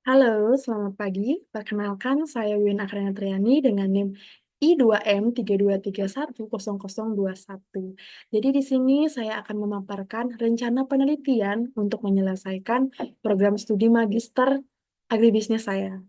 Halo, selamat pagi. Perkenalkan, saya Win Akrana Triani dengan NIM I2M32310021. Jadi di sini saya akan memaparkan rencana penelitian untuk menyelesaikan program studi magister agribisnis saya.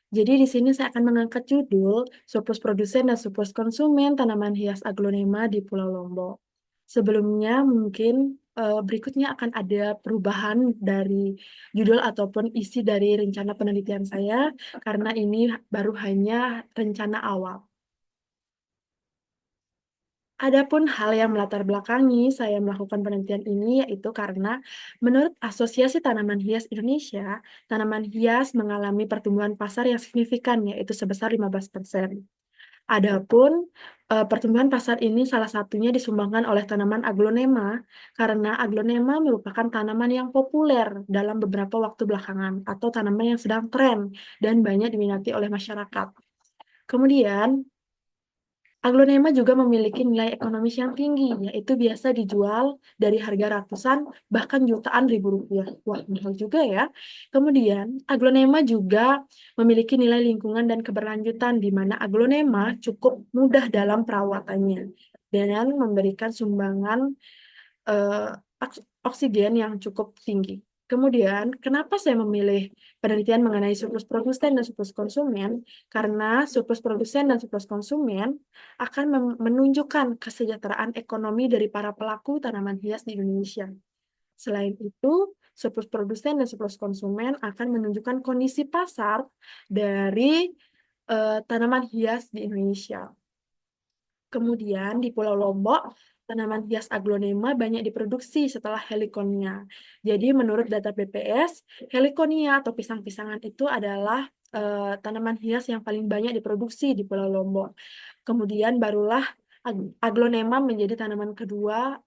Jadi di sini saya akan mengangkat judul surplus produsen dan surplus konsumen tanaman hias aglonema di Pulau Lombok. Sebelumnya mungkin berikutnya akan ada perubahan dari judul ataupun isi dari rencana penelitian saya karena ini baru hanya rencana awal. Adapun hal yang melatar belakangi saya melakukan penelitian ini yaitu karena menurut Asosiasi Tanaman Hias Indonesia, tanaman hias mengalami pertumbuhan pasar yang signifikan yaitu sebesar 15%. Adapun pertumbuhan pasar ini salah satunya disumbangkan oleh tanaman aglonema karena aglonema merupakan tanaman yang populer dalam beberapa waktu belakangan atau tanaman yang sedang tren dan banyak diminati oleh masyarakat. Kemudian aglonema juga memiliki nilai ekonomis yang tinggi, yaitu biasa dijual dari harga ratusan bahkan jutaan ribu rupiah. Wah, mahal juga ya. Kemudian, aglonema juga memiliki nilai lingkungan dan keberlanjutan, di mana aglonema cukup mudah dalam perawatannya dan memberikan sumbangan eh, oksigen yang cukup tinggi. Kemudian, kenapa saya memilih penelitian mengenai surplus produsen dan surplus konsumen? Karena surplus produsen dan surplus konsumen akan menunjukkan kesejahteraan ekonomi dari para pelaku tanaman hias di Indonesia. Selain itu, surplus produsen dan surplus konsumen akan menunjukkan kondisi pasar dari tanaman hias di Indonesia. Kemudian di Pulau Lombok, tanaman hias aglonema banyak diproduksi setelah heliconia. Jadi menurut data BPS, heliconia atau pisang-pisangan itu adalah tanaman hias yang paling banyak diproduksi di Pulau Lombok. Kemudian barulah aglonema menjadi tanaman kedua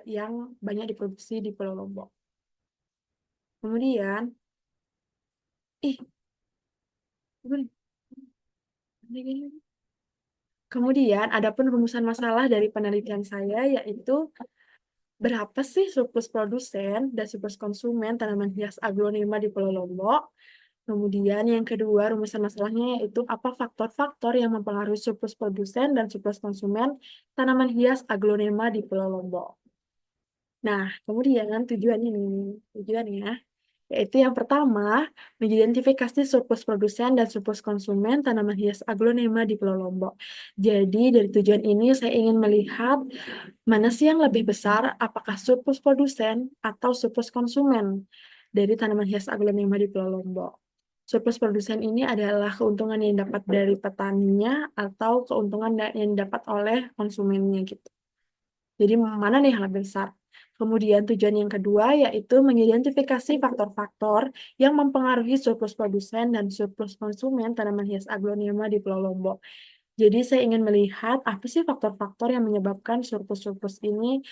yang banyak diproduksi di Pulau Lombok. Kemudian, ih, kemudian adapun rumusan masalah dari penelitian saya yaitu berapa sih surplus produsen dan surplus konsumen tanaman hias aglonema di Pulau Lombok? Kemudian yang kedua, rumusan masalahnya yaitu apa faktor-faktor yang mempengaruhi surplus produsen dan surplus konsumen tanaman hias aglonema di Pulau Lombok. Nah, kemudian tujuannya yaitu yang pertama, mengidentifikasi surplus produsen dan surplus konsumen tanaman hias aglonema di Pulau Lombok. Jadi dari tujuan ini saya ingin melihat mana sih yang lebih besar, apakah surplus produsen atau surplus konsumen dari tanaman hias aglonema di Pulau Lombok. Surplus produsen ini adalah keuntungan yang dapat dari petaninya atau keuntungan yang dapat oleh konsumennya gitu. Jadi mana nih yang lebih besar? Kemudian tujuan yang kedua yaitu mengidentifikasi faktor-faktor yang mempengaruhi surplus produsen dan surplus konsumen tanaman hias aglonema di Pulau Lombok. Jadi saya ingin melihat apa sih faktor-faktor yang menyebabkan surplus-surplus ini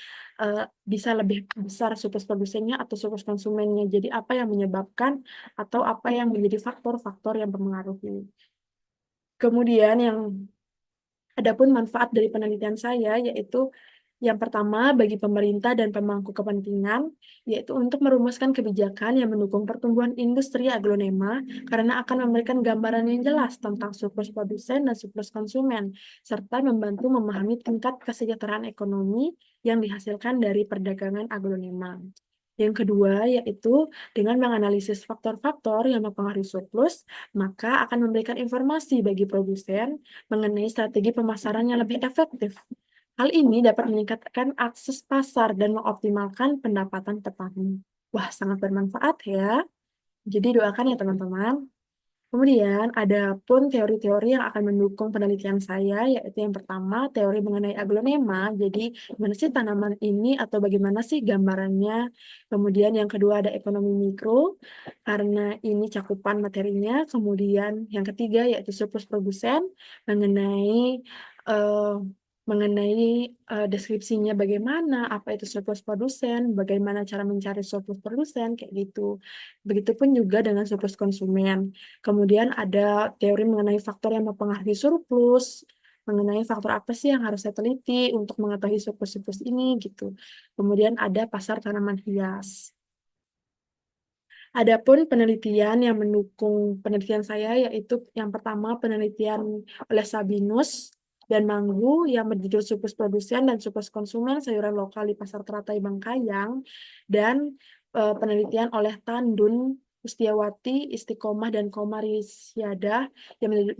bisa lebih besar surplus produsennya atau surplus konsumennya. Jadi apa yang menyebabkan atau apa yang menjadi faktor-faktor yang mempengaruhi. Kemudian yang adapun manfaat dari penelitian saya yaitu yang pertama bagi pemerintah dan pemangku kepentingan yaitu untuk merumuskan kebijakan yang mendukung pertumbuhan industri aglonema karena akan memberikan gambaran yang jelas tentang surplus produsen dan surplus konsumen serta membantu memahami tingkat kesejahteraan ekonomi yang dihasilkan dari perdagangan aglonema. Yang kedua, yaitu dengan menganalisis faktor-faktor yang mempengaruhi surplus, maka akan memberikan informasi bagi produsen mengenai strategi pemasaran yang lebih efektif. Hal ini dapat meningkatkan akses pasar dan mengoptimalkan pendapatan petani. Wah, sangat bermanfaat ya. Jadi doakan ya teman-teman. Kemudian ada pun teori-teori yang akan mendukung penelitian saya, yaitu yang pertama teori mengenai aglonema. Jadi gimana sih tanaman ini atau bagaimana sih gambarannya. Kemudian yang kedua ada ekonomi mikro, karena ini cakupan materinya. Kemudian yang ketiga yaitu surplus produsen mengenai eh, deskripsinya bagaimana, apa itu surplus produsen, bagaimana cara mencari surplus produsen, kayak gitu. Begitupun juga dengan surplus konsumen. Kemudian ada teori mengenai faktor yang mempengaruhi surplus, mengenai faktor apa sih yang harus saya teliti untuk mengetahui surplus-surplus ini gitu. Kemudian ada pasar tanaman hias. Adapun penelitian yang mendukung penelitian saya yaitu yang pertama penelitian oleh Sabinus dan Manggu yang berjudul surplus produsen dan surplus konsumen sayuran lokal di Pasar Teratai Bangkayang, dan penelitian oleh Tandun, Ustiawati, Istiqomah, dan Komarisiada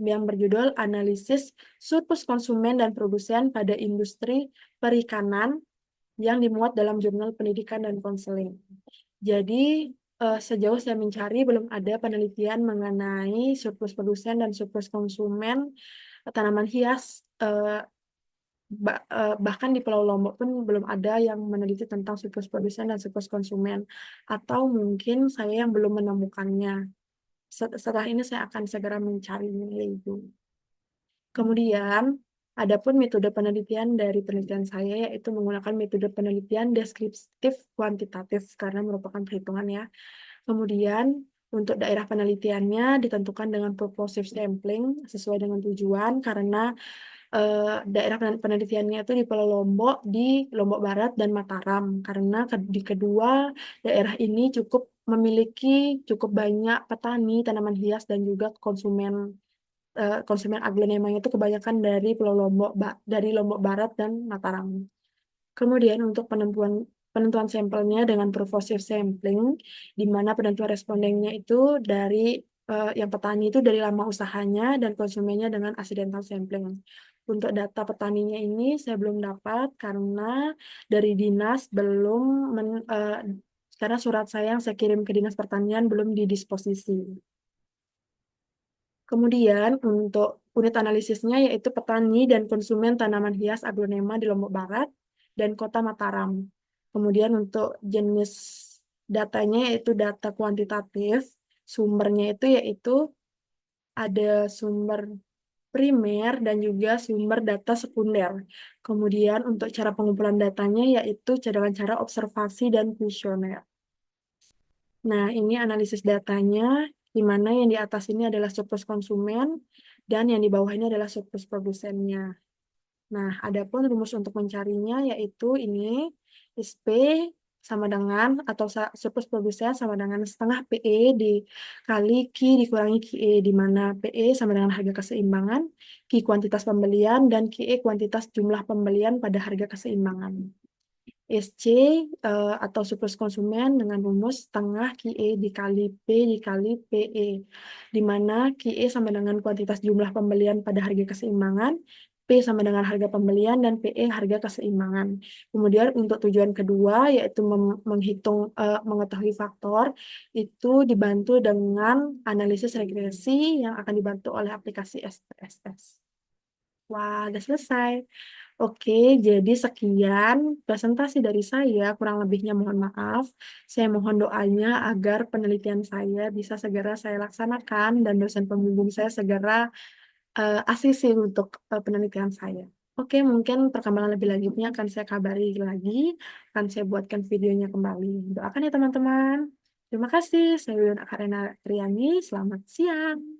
yang berjudul analisis surplus konsumen dan produsen pada industri perikanan yang dimuat dalam jurnal pendidikan dan konseling. Jadi sejauh saya mencari belum ada penelitian mengenai surplus produsen dan surplus konsumen tanaman hias, bahkan di Pulau Lombok pun belum ada yang meneliti tentang surplus produsen dan surplus konsumen, atau mungkin saya yang belum menemukannya. Setelah ini saya akan segera mencarinya itu. Kemudian, adapun metode penelitian dari penelitian saya yaitu menggunakan metode penelitian deskriptif kuantitatif karena merupakan perhitungan ya. Kemudian, untuk daerah penelitiannya ditentukan dengan purposive sampling sesuai dengan tujuan karena daerah penelitiannya itu di Pulau Lombok, di Lombok Barat, dan Mataram. Karena di kedua daerah ini memiliki cukup banyak petani tanaman hias dan juga konsumen aglonemanya itu kebanyakan dari Pulau Lombok, dari Lombok Barat dan Mataram. Kemudian untuk penentuan sampelnya dengan purposive sampling, di mana penentuan respondennya itu dari yang petani itu dari lama usahanya dan konsumennya dengan accidental sampling. Untuk data petaninya ini saya belum dapat karena dari dinas belum karena surat saya yang saya kirim ke Dinas Pertanian belum didisposisi. Kemudian untuk unit analisisnya yaitu petani dan konsumen tanaman hias aglonema di Lombok Barat dan Kota Mataram. Kemudian untuk jenis datanya yaitu data kuantitatif, sumbernya itu yaitu ada sumber primer dan juga sumber data sekunder. Kemudian untuk cara pengumpulan datanya yaitu dengan cara observasi dan kuesioner. Nah, ini analisis datanya, di mana yang di atas ini adalah surplus konsumen, dan yang di bawah ini adalah surplus produsennya. Nah, adapun rumus untuk mencarinya yaitu ini, SP sama dengan, atau surplus produsen sama dengan setengah PE dikali Q dikurangi QE, di mana PE sama dengan harga keseimbangan, Q kuantitas pembelian, dan QE kuantitas jumlah pembelian pada harga keseimbangan. SC atau surplus konsumen dengan rumus setengah QE dikali P dikali PE, di mana QE sama dengan kuantitas jumlah pembelian pada harga keseimbangan, P sama dengan harga pembelian, dan PE harga keseimbangan. Kemudian untuk tujuan kedua yaitu mengetahui faktor, itu dibantu dengan analisis regresi yang akan dibantu oleh aplikasi SPSS. Wah, udah selesai. Oke, jadi sekian presentasi dari saya. Kurang lebihnya mohon maaf. Saya mohon doanya agar penelitian saya bisa segera saya laksanakan dan dosen pembimbing saya segera asisi untuk penelitian saya. Oke, mungkin perkembangan lebih lanjutnya akan saya kabari lagi, akan saya buatkan videonya kembali. Doakan ya teman-teman. Terima kasih. Saya Yuyun Akarena Triani. Selamat siang.